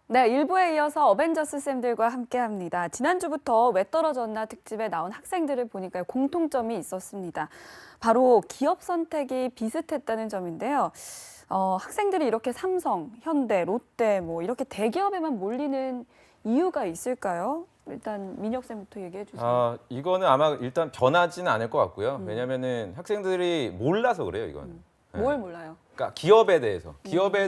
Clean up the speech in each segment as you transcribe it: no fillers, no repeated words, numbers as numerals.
네, 일부에 이어서 어벤져스 쌤들과 함께합니다. 지난주부터 왜 떨어졌나 특집에 나온 학생들을 보니까 공통점이 있었습니다. 바로 기업 선택이 비슷했다는 점인데요. 학생들이 이렇게 삼성, 현대, 롯데 뭐 이렇게 대기업에만 몰리는 이유가 있을까요? 일단 민혁 쌤부터 얘기해 주세요. 이거는 아마 일단 변하지는 않을 것 같고요. 왜냐면은 학생들이 몰라서 그래요, 이거는. 뭘 몰라요? 그러니까 기업에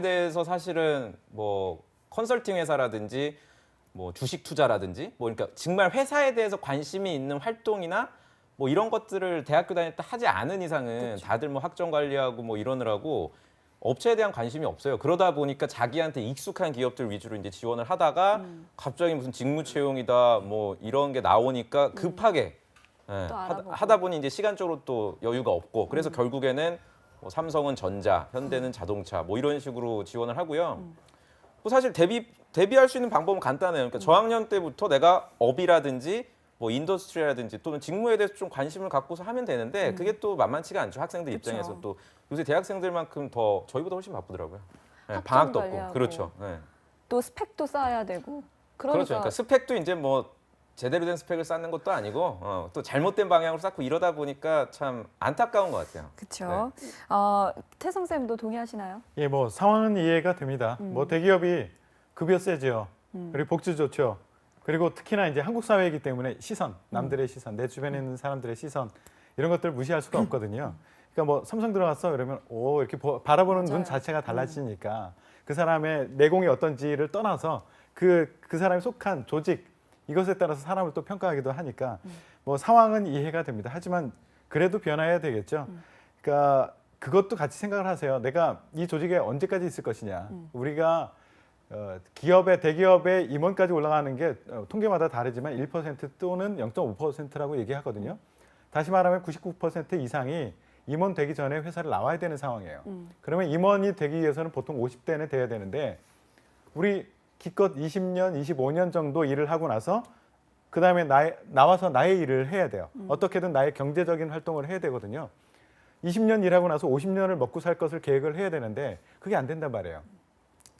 대해서 사실은 뭐 컨설팅 회사라든지 뭐 주식 투자라든지 뭐 그러니까 정말 회사에 대해서 관심이 있는 활동이나 뭐 이런 것들을 대학교 다닐 때 하지 않은 이상은 그쵸. 다들 뭐 학점 관리하고 뭐 이러느라고 업체에 대한 관심이 없어요. 그러다 보니까 자기한테 익숙한 기업들 위주로 이제 지원을 하다가 갑자기 무슨 직무 채용이다 뭐 이런 게 나오니까 급하게 또 알아보고. 하다 보니 이제 시간적으로 또 여유가 없고 그래서 결국에는 뭐 삼성은 전자, 현대는 자동차 뭐 이런 식으로 지원을 하고요. 뭐 사실 대비할 수 있는 방법은 간단해요. 그러니까 저학년 때부터 내가 업이라든지 뭐 인더스트리라든지 또는 직무에 대해서 좀 관심을 갖고서 하면 되는데 그게 또 만만치가 않죠. 학생들 그쵸. 입장에서 또 요새 대학생들만큼 더 저희보다 훨씬 바쁘더라고요. 네, 학점 방학도 관리하고. 없고 그렇죠. 네. 또 스펙도 쌓아야 되고. 그렇죠. 그러니까 스펙도 이제 뭐 제대로 된 스펙을 쌓는 것도 아니고 또 잘못된 방향으로 쌓고 이러다 보니까 참 안타까운 것 같아요. 그렇죠. 태성 쌤도 동의하시나요? 예, 뭐 상황은 이해가 됩니다. 뭐 대기업이 급여 세죠. 그리고 복지 좋죠. 그리고 특히나 이제 한국 사회이기 때문에 시선, 남들의 시선, 내 주변에 있는 사람들의 시선 이런 것들을 무시할 수가 없거든요. 그러니까 뭐 삼성 들어갔어 그러면 오 이렇게 바라보는 맞아요. 눈 자체가 달라지니까 그 사람의 내공이 어떤지를 떠나서 그 사람이 속한 조직 이것에 따라서 사람을 또 평가하기도 하니까 뭐 상황은 이해가 됩니다. 하지만 그래도 변화해야 되겠죠. 그러니까 그것도 같이 생각을 하세요. 내가 이 조직에 언제까지 있을 것이냐. 우리가 대기업의 임원까지 올라가는 게 통계마다 다르지만 1% 또는 0.5%라고 얘기하거든요. 다시 말하면 99% 이상이 임원 되기 전에 회사를 나와야 되는 상황이에요. 그러면 임원이 되기 위해서는 보통 50대는 돼야 되는데 우리 기껏 20년, 25년 정도 일을 하고 나서 그다음에 나와서 나의 일을 해야 돼요. 어떻게든 나의 경제적인 활동을 해야 되거든요. 20년 일하고 나서 50년을 먹고 살 것을 계획을 해야 되는데 그게 안 된단 말이에요.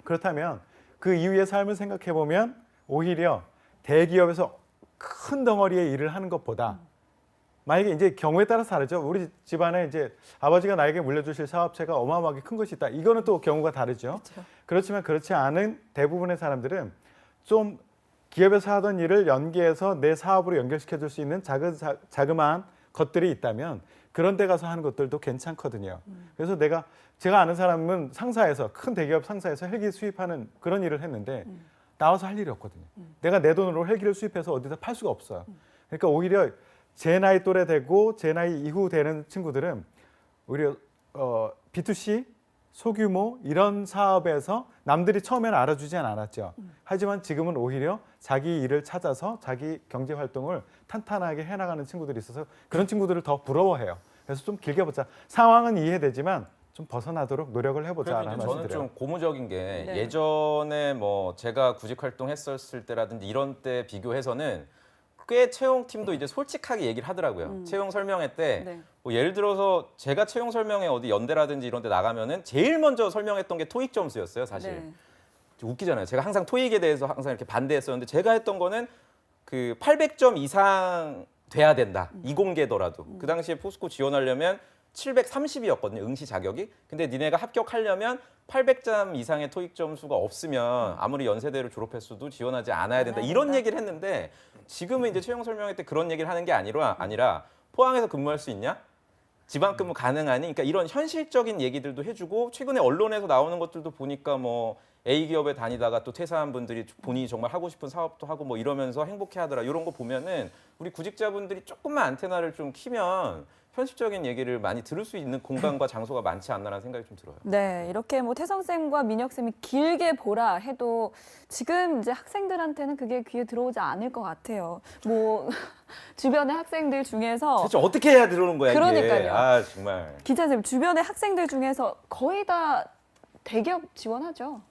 그렇다면 그 이후의 삶을 생각해 보면 오히려 대기업에서 큰 덩어리의 일을 하는 것보다 만약에 이제 경우에 따라서 다르죠. 우리 집안에 이제 아버지가 나에게 물려주실 사업체가 어마어마하게 큰 것이 있다. 이거는 또 경우가 다르죠. 그렇죠. 그렇지만 그렇지 않은 대부분의 사람들은 좀 기업에서 하던 일을 연계해서 내 사업으로 연결시켜 줄 수 있는 자그마한 것들이 있다면 그런 데 가서 하는 것들도 괜찮거든요. 그래서 제가 아는 사람은 상사에서 큰 대기업 상사에서 헬기 수입하는 그런 일을 했는데 나와서 할 일이 없거든요. 내가 내 돈으로 헬기를 수입해서 어디다 팔 수가 없어요. 그러니까 오히려 제 나이 또래 되고 제 나이 이후 되는 친구들은 오히려 B2C 소규모 이런 사업에서 남들이 처음에는 알아주진 않았죠. 하지만 지금은 오히려 자기 일을 찾아서 자기 경제 활동을 탄탄하게 해나가는 친구들이 있어서 그런 친구들을 더 부러워해요. 그래서 좀 길게 보자. 상황은 이해되지만 좀 벗어나도록 노력을 해보자라는 그래서 저는 말씀드려요. 좀 고무적인 게 네. 예전에 뭐 제가 구직 활동했었을 때라든지 이런 때 비교해서는 꽤 채용팀도 이제 솔직하게 얘기를 하더라고요. 채용 설명회 때 네. 뭐 예를 들어서 제가 채용 설명회 어디 연대라든지 이런 데 나가면은 제일 먼저 설명했던 게 토익 점수였어요, 사실. 네. 좀 웃기잖아요. 제가 항상 토익에 대해서 항상 이렇게 반대했었는데 제가 했던 거는 그 800점 이상 돼야 된다. 이공계더라도. 그 당시에 포스코 지원하려면 730이었거든요. 응시 자격이. 근데 니네가 합격하려면 800점 이상의 토익 점수가 없으면 아무리 연세대를 졸업했어도 지원하지 않아야 된다. 이런 된다. 얘기를 했는데 지금은 이제 채용 설명회 때 그런 얘기를 하는 게 아니라 포항에서 근무할 수 있냐? 지방 근무 가능하니? 그러니까 이런 현실적인 얘기들도 해주고 최근에 언론에서 나오는 것들도 보니까 뭐 A 기업에 다니다가 또 퇴사한 분들이 본인이 정말 하고 싶은 사업도 하고 뭐 이러면서 행복해하더라. 이런 거 보면은 우리 구직자분들이 조금만 안테나를 좀 키면 현실적인 얘기를 많이 들을 수 있는 공간과 장소가 많지 않나라는 생각이 좀 들어요. 네, 이렇게 뭐 태성 쌤과 민혁 쌤이 길게 보라 해도 지금 이제 학생들한테는 그게 귀에 들어오지 않을 것 같아요. 뭐 주변의 학생들 중에서 대체 어떻게 해야 들어오는 거야 이게? 그러니까요. 아 정말. 기자 쌤 주변의 학생들 중에서 거의 다 대기업 지원하죠.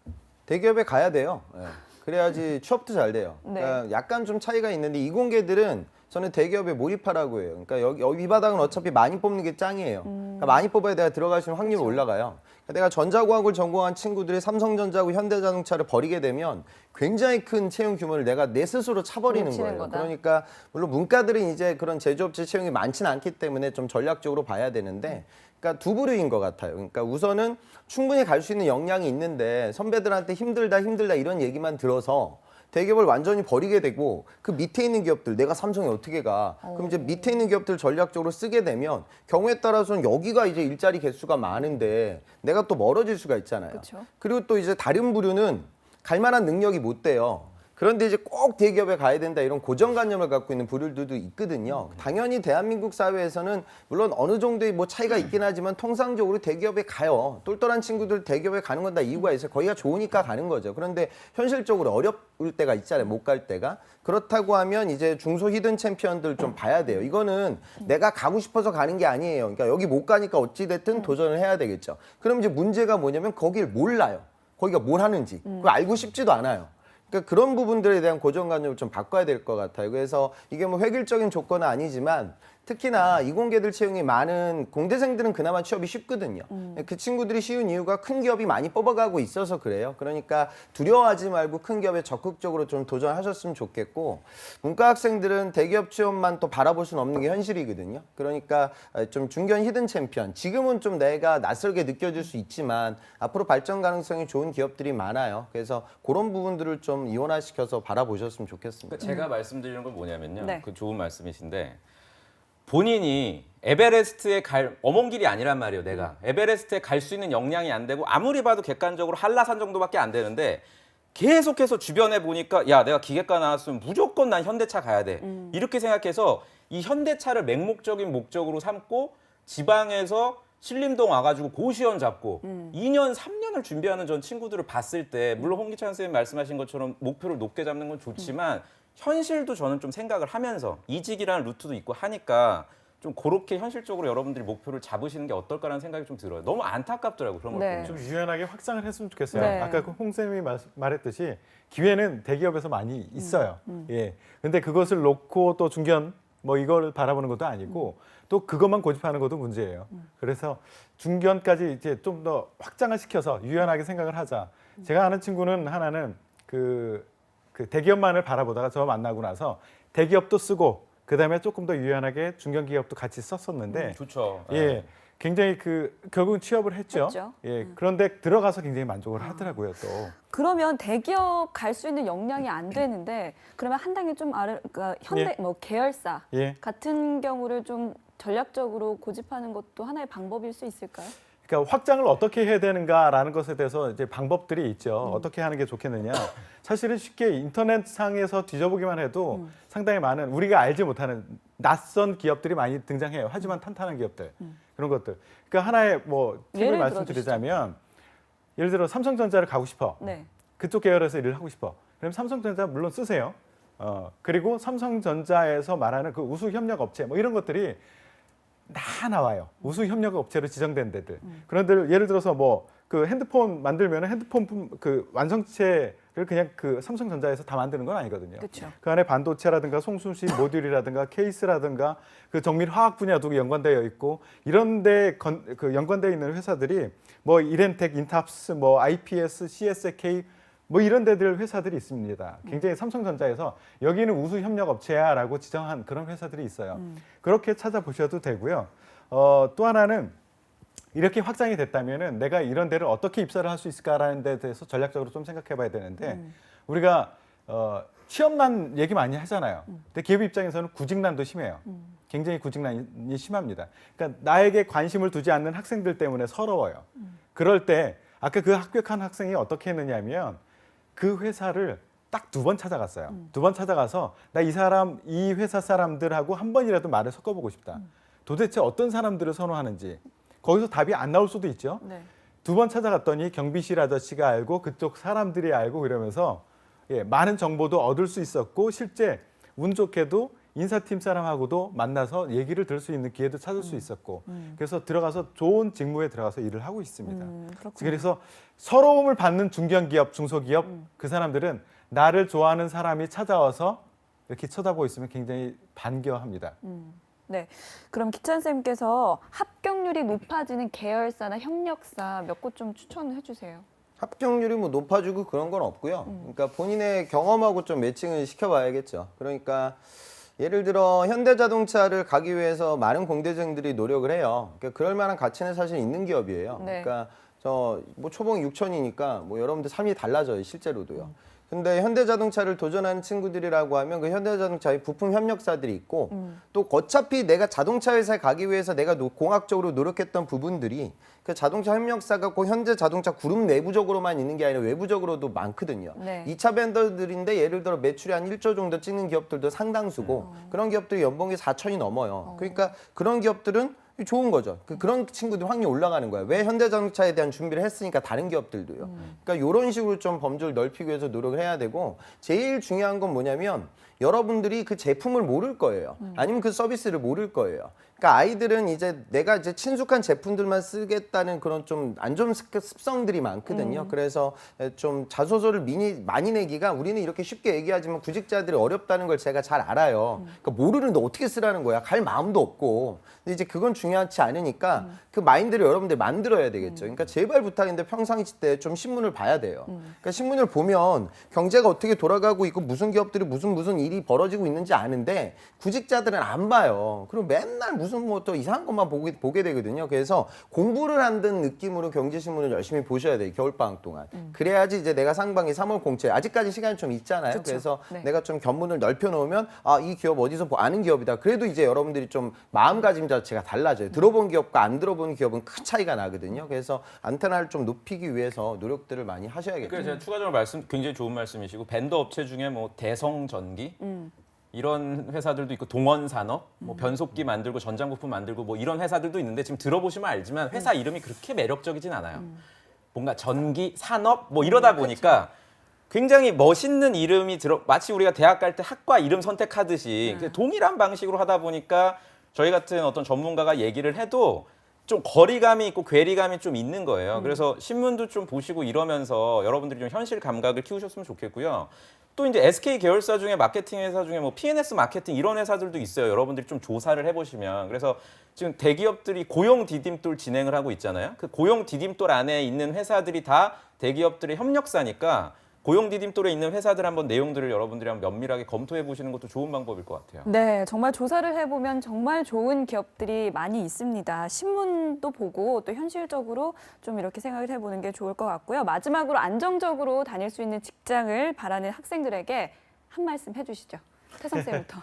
대기업에 가야 돼요. 예. 그래야지 취업도 잘 돼요. 네. 그러니까 약간 좀 차이가 있는데 이공계들은 저는 대기업에 몰입하라고 해요. 그러니까 여기 이 바닥은 어차피 많이 뽑는 게 짱이에요. 그러니까 많이 뽑아야 내가 들어갈 수 있는 확률이 올라가요. 내가 전자공학을 전공한 친구들이 삼성전자하고 현대자동차를 버리게 되면 굉장히 큰 채용 규모를 내가 내 스스로 차버리는 뭉치는 거예요. 거다. 그러니까 물론 문과들은 이제 그런 제조업체 채용이 많지는 않기 때문에 좀 전략적으로 봐야 되는데 그러니까 두 부류인 것 같아요. 그러니까 우선은 충분히 갈 수 있는 역량이 있는데 선배들한테 힘들다 이런 얘기만 들어서 대기업을 완전히 버리게 되고 그 밑에 있는 기업들 내가 삼성에 어떻게 가? 그럼 이제 밑에 있는 기업들 전략적으로 쓰게 되면 경우에 따라서는 여기가 이제 일자리 개수가 많은데 내가 또 멀어질 수가 있잖아요. 그쵸. 그리고 또 이제 다른 부류는 갈 만한 능력이 못 돼요. 그런데 이제 꼭 대기업에 가야 된다 이런 고정관념을 갖고 있는 부류들도 있거든요. 당연히 대한민국 사회에서는 물론 어느 정도의 뭐 차이가 있긴 하지만 통상적으로 대기업에 가요. 똘똘한 친구들 대기업에 가는 건 다 이유가 있어요. 거기가 좋으니까 가는 거죠. 그런데 현실적으로 어려울 때가 있잖아요. 못 갈 때가. 그렇다고 하면 이제 중소 히든 챔피언들 좀 봐야 돼요. 이거는 내가 가고 싶어서 가는 게 아니에요. 그러니까 여기 못 가니까 어찌됐든 도전을 해야 되겠죠. 그럼 이제 문제가 뭐냐면 거길 몰라요. 거기가 뭘 하는지. 그걸 알고 싶지도 않아요. 그러니까 그런 부분들에 대한 고정관념을 좀 바꿔야 될 것 같아요. 그래서 이게 뭐 획일적인 조건은 아니지만 특히나 이공계들 채용이 많은 공대생들은 그나마 취업이 쉽거든요. 그 친구들이 쉬운 이유가 큰 기업이 많이 뽑아가고 있어서 그래요. 그러니까 두려워하지 말고 큰 기업에 적극적으로 좀 도전하셨으면 좋겠고 문과 학생들은 대기업 취업만 또 바라볼 수는 없는 게 현실이거든요. 그러니까 좀 중견 히든 챔피언 지금은 좀 내가 낯설게 느껴질 수 있지만 앞으로 발전 가능성이 좋은 기업들이 많아요. 그래서 그런 부분들을 좀 이원화시켜서 바라보셨으면 좋겠습니다. 그러니까 제가 말씀드리는 건 뭐냐면요. 네. 그 좋은 말씀이신데 본인이 에베레스트에 갈 어몽길이 아니란 말이에요. 내가 에베레스트에 갈 수 있는 역량이 안 되고 아무리 봐도 객관적으로 한라산 정도밖에 안 되는데 계속해서 주변에 보니까 야 내가 기계과 나왔으면 무조건 난 현대차 가야 돼. 이렇게 생각해서 이 현대차를 맹목적인 목적으로 삼고 지방에서 신림동 와가지고 고시원 잡고 2년, 3년을 준비하는 전 친구들을 봤을 때 물론 홍기찬 선생님 말씀하신 것처럼 목표를 높게 잡는 건 좋지만 현실도 저는 좀 생각을 하면서 이직이라는 루트도 있고 하니까 좀 그렇게 현실적으로 여러분들이 목표를 잡으시는 게 어떨까라는 생각이 좀 들어요. 너무 안타깝더라고요. 그런 걸 네. 보면. 좀 유연하게 확장을 했으면 좋겠어요. 네. 아까 그 홍 쌤이 말했듯이 기회는 대기업에서 많이 있어요. 예. 근데 그것을 놓고 또 중견 뭐 이걸 바라보는 것도 아니고 또 그것만 고집하는 것도 문제예요. 그래서 중견까지 이제 좀 더 확장을 시켜서 유연하게 생각을 하자. 제가 아는 친구는 하나는 그 대기업만을 바라보다가 저 만나고 나서 대기업도 쓰고 그다음에 조금 더 유연하게 중견기업도 같이 썼었는데 좋죠. 예. 굉장히 결국은 취업을 했죠. 했죠. 예. 그런데 들어가서 굉장히 만족을 하더라고요, 또. 그러면 대기업 갈 수 있는 역량이 안 되는데 그러면 한 단계 좀 그러니까 현대 뭐 계열사 예. 같은 경우를 좀 전략적으로 고집하는 것도 하나의 방법일 수 있을까요? 그러니까 확장을 어떻게 해야 되는가라는 것에 대해서 이제 방법들이 있죠. 어떻게 하는 게 좋겠느냐. 사실은 쉽게 인터넷상에서 뒤져보기만 해도 상당히 많은 우리가 알지 못하는 낯선 기업들이 많이 등장해요. 하지만 탄탄한 기업들 그런 것들. 그러니까 하나의 뭐 팁을 예를 말씀드리자면 예를 들어 삼성전자를 가고 싶어. 네. 그쪽 계열에서 일을 하고 싶어. 그럼 삼성전자 물론 쓰세요. 그리고 삼성전자에서 말하는 그 우수 협력 업체 뭐 이런 것들이 다 나와요. 우수 협력 업체로 지정된 데들. 그런 데를 예를 들어서 뭐 그 핸드폰 만들면 핸드폰 그 완성체를 그냥 그 삼성전자에서 다 만드는 건 아니거든요. 그렇죠. 그 안에 반도체라든가 송수신 모듈이라든가 케이스라든가 그 정밀 화학 분야도 연관되어 있고 이런데 그 연관되어 있는 회사들이 뭐 이렌텍, 인탑스, 뭐 IPS, CSK 뭐 이런 데들 회사들이 있습니다. 굉장히 삼성전자에서 여기는 우수 협력 업체야라고 지정한 그런 회사들이 있어요. 그렇게 찾아보셔도 되고요. 또 하나는 이렇게 확장이 됐다면은 내가 이런 데를 어떻게 입사를 할 수 있을까라는 데 대해서 전략적으로 좀 생각해봐야 되는데 우리가 취업난 얘기 많이 하잖아요. 근데 기업 입장에서는 구직난도 심해요. 굉장히 구직난이 심합니다. 그러니까 나에게 관심을 두지 않는 학생들 때문에 서러워요. 그럴 때 아까 그 합격한 학생이 어떻게 했느냐면 그 회사를 딱 2번 찾아갔어요. 2번 찾아가서 나 이 회사 사람들하고 한 번이라도 말을 섞어보고 싶다. 도대체 어떤 사람들을 선호하는지 거기서 답이 안 나올 수도 있죠. 네. 2번 찾아갔더니 경비실 아저씨가 알고 그쪽 사람들이 알고 이러면서 많은 정보도 얻을 수 있었고 실제 운 좋게도 인사팀 사람하고도 만나서 얘기를 들을 수 있는 기회도 찾을 수 있었고 그래서 들어가서 좋은 직무에 들어가서 일을 하고 있습니다. 그렇군요. 그래서 서러움을 받는 중견기업, 중소기업 그 사람들은 나를 좋아하는 사람이 찾아와서 이렇게 쳐다보고 있으면 굉장히 반겨합니다. 네. 그럼 기찬 쌤께서 합격률이 높아지는 계열사나 협력사 몇 곳 좀 추천해 주세요. 합격률이 뭐 높아지고 그런 건 없고요. 그러니까 본인의 경험하고 좀 매칭을 시켜봐야겠죠. 그러니까 예를 들어 현대자동차를 가기 위해서 많은 공대생들이 노력을 해요. 그러니까 그럴 만한 가치는 사실 있는 기업이에요. 네. 그러니까 저 뭐 초봉 6천이니까 뭐 여러분들 삶이 달라져요, 실제로도요. 근데 현대자동차를 도전하는 친구들이라고 하면 그 현대자동차의 부품 협력사들이 있고 또 어차피 내가 자동차 회사에 가기 위해서 내가 공학적으로 노력했던 부분들이 그 자동차 협력사가 꼭 현대자동차 그룹 내부적으로만 있는 게 아니라 외부적으로도 많거든요. 네. 2차 벤더들인데 예를 들어 매출이 한 1조 정도 찍는 기업들도 상당수고 그런 기업들이 연봉이 4천이 넘어요. 그러니까 그런 기업들은 좋은 거죠. 그런 친구들 확률이 올라가는 거야. 왜 현대자동차에 대한 준비를 했으니까 다른 기업들도요. 그러니까 이런 식으로 좀 범주를 넓히기 위해서 노력을 해야 되고 제일 중요한 건 뭐냐면 여러분들이 그 제품을 모를 거예요. 아니면 그 서비스를 모를 거예요. 그러니까 아이들은 이제 내가 이제 친숙한 제품들만 쓰겠다는 그런 좀 안 좋은 습성들이 많거든요. 그래서 좀 자소서를 많이 내기가 우리는 이렇게 쉽게 얘기하지만 구직자들이 어렵다는 걸 제가 잘 알아요. 그러니까 모르는데 어떻게 쓰라는 거야. 갈 마음도 없고. 근데 이제 그건 중요하지 않으니까 그 마인드를 여러분들 만들어야 되겠죠. 그러니까 제발 부탁인데 평상시 때 좀 신문을 봐야 돼요. 그러니까 신문을 보면 경제가 어떻게 돌아가고 있고 무슨 기업들이 무슨 일이 벌어지고 있는지 아는데 구직자들은 안 봐요. 그리고 맨날 무슨 뭐 또 이상한 것만 보게 되거든요. 그래서 공부를 한다는 느낌으로 경제신문을 열심히 보셔야 돼요. 겨울방학 동안. 그래야지 이제 내가 상반기 3월 공채 아직까지 시간이 좀 있잖아요. 그쵸. 그래서 네. 내가 좀 견문을 넓혀 놓으면 아, 이 기업 어디서 아는 기업이다. 그래도 이제 여러분들이 좀 마음가짐 자체가 달라져요. 들어본 기업과 안 들어본 기업은 큰 차이가 나거든요. 그래서 안테나를 좀 높이기 위해서 노력들을 많이 하셔야겠죠. 그러니까 제가 추가적으로 굉장히 좋은 말씀이시고 밴더 업체 중에 뭐 대성전기 이런 회사들도 있고 동원산업, 뭐 변속기 만들고 전장부품 만들고 뭐 이런 회사들도 있는데 지금 들어보시면 알지만 회사 이름이 그렇게 매력적이진 않아요. 뭔가 전기, 산업 뭐 이러다 보니까 굉장히 멋있는 이름이 마치 우리가 대학 갈 때 학과 이름 선택하듯이 동일한 방식으로 하다 보니까 저희 같은 어떤 전문가가 얘기를 해도 좀 거리감이 있고 괴리감이 좀 있는 거예요. 그래서 신문도 좀 보시고 이러면서 여러분들이 좀 현실 감각을 키우셨으면 좋겠고요. 또 이제 SK 계열사 중에 마케팅 회사 중에 뭐 PNS 마케팅 이런 회사들도 있어요. 여러분들이 좀 조사를 해보시면. 그래서 지금 대기업들이 고용 디딤돌 진행을 하고 있잖아요. 그 고용 디딤돌 안에 있는 회사들이 다 대기업들의 협력사니까 고용 디딤돌에 있는 회사들 한번 내용들을 여러분들이 한번 면밀하게 검토해 보시는 것도 좋은 방법일 것 같아요. 네, 정말 조사를 해보면 정말 좋은 기업들이 많이 있습니다. 신문도 보고 또 현실적으로 좀 이렇게 생각을 해보는 게 좋을 것 같고요. 마지막으로 안정적으로 다닐 수 있는 직장을 바라는 학생들에게 한 말씀 해주시죠. 태성쌤부터.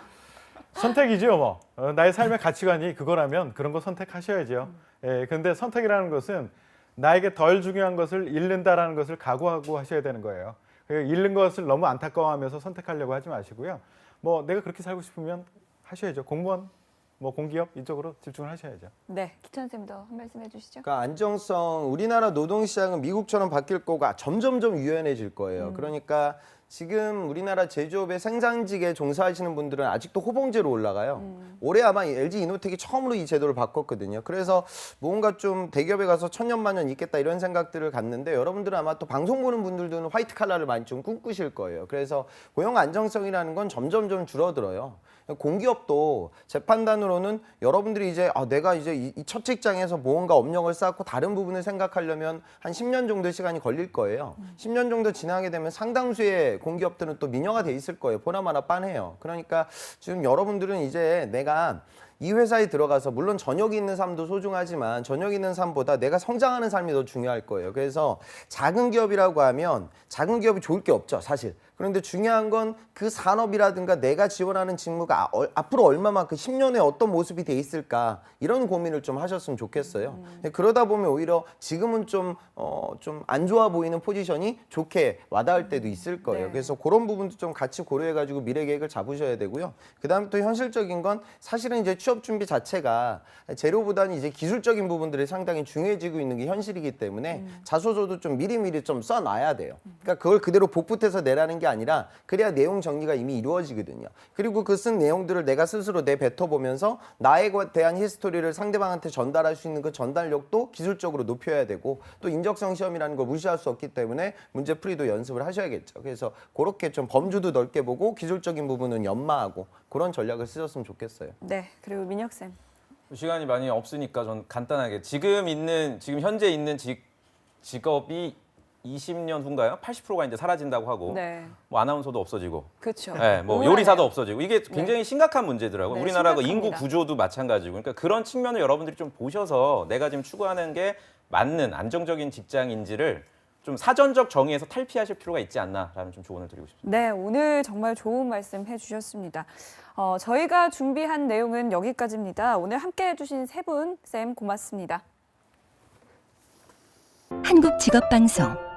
선택이죠, 뭐. 나의 삶의 가치관이 그거라면 그런 거 선택하셔야죠. 예, 근데 선택이라는 것은 나에게 덜 중요한 것을 잃는다라는 것을 각오하고 하셔야 되는 거예요. 잃는 것을 너무 안타까워하면서 선택하려고 하지 마시고요. 뭐 내가 그렇게 살고 싶으면 하셔야죠. 공무원, 뭐 공기업 이쪽으로 집중을 하셔야죠. 네, 기찬쌤도 한 말씀 해주시죠. 그러니까 안정성, 우리나라 노동시장은 미국처럼 바뀔 거고 점점점 유연해질 거예요. 그러니까 지금 우리나라 제조업의 생산직에 종사하시는 분들은 아직도 호봉제로 올라가요. 올해 아마 LG 이노텍이 처음으로 이 제도를 바꿨거든요. 그래서 뭔가 좀 대기업에 가서 천년만년 있겠다 이런 생각들을 갖는데 여러분들은 아마 또 방송 보는 분들도 화이트 칼라를 많이 좀 꿈꾸실 거예요. 그래서 고용 안정성이라는 건 점점점 줄어들어요. 공기업도 제 판단으로는 여러분들이 이제 내가 이제 이 첫 직장에서 무언가 업력을 쌓고 다른 부분을 생각하려면 한 10년 정도 시간이 걸릴 거예요. 10년 정도 지나게 되면 상당수의 공기업들은 또 민영화 돼 있을 거예요. 보나마나 빤해요. 그러니까 지금 여러분들은 이제 내가 이 회사에 들어가서 물론 저녁이 있는 삶도 소중하지만 저녁 있는 삶보다 내가 성장하는 삶이 더 중요할 거예요. 그래서 작은 기업이라고 하면 작은 기업이 좋을 게 없죠, 사실. 그런데 중요한 건 그 산업이라든가 내가 지원하는 직무가 앞으로 얼마만큼 10년 후에 어떤 모습이 돼 있을까 이런 고민을 좀 하셨으면 좋겠어요. 그러다 보면 오히려 지금은 좀 안 좋아 보이는 포지션이 좋게 와닿을 때도 있을 거예요. 네. 그래서 그런 부분도 좀 같이 고려해가지고 미래 계획을 잡으셔야 되고요. 그다음에 또 현실적인 건 사실은 이제 취업 준비 자체가 재료보다는 이제 기술적인 부분들이 상당히 중요해지고 있는 게 현실이기 때문에 자소서도 좀 미리미리 좀 써놔야 돼요. 그러니까 그걸 그대로 복붙해서 내라는 게 게 아니라 그래야 내용 정리가 이미 이루어지거든요. 그리고 그 쓴 내용들을 내가 스스로 내뱉어보면서 나에 대한 히스토리를 상대방한테 전달할 수 있는 그 전달력도 기술적으로 높여야 되고 또 인적성 시험이라는 거 무시할 수 없기 때문에 문제풀이도 연습을 하셔야겠죠. 그래서 그렇게 좀 범주도 넓게 보고 기술적인 부분은 연마하고 그런 전략을 쓰셨으면 좋겠어요. 네, 그리고 민혁 쌤. 시간이 많이 없으니까 전 간단하게 지금 현재 있는 직업이 20년 후인가요? 80%가 이제 사라진다고 하고 네, 뭐 아나운서도 없어지고 그렇죠. 네, 뭐 우울하네요. 요리사도 없어지고 이게 굉장히 심각한 문제더라고요. 네, 우리나라 그 심각합니다. 인구 구조도 마찬가지고. 그러니까 그런 측면을 여러분들이 좀 보셔서 내가 지금 추구하는 게 맞는 안정적인 직장인지를 좀 사전적 정의에서 탈피하실 필요가 있지 않나라는 좀 조언을 드리고 싶습니다. 네, 오늘 정말 좋은 말씀 해주셨습니다. 저희가 준비한 내용은 여기까지입니다. 오늘 함께 해주신 세 분, 쌤 고맙습니다. 한국직업방송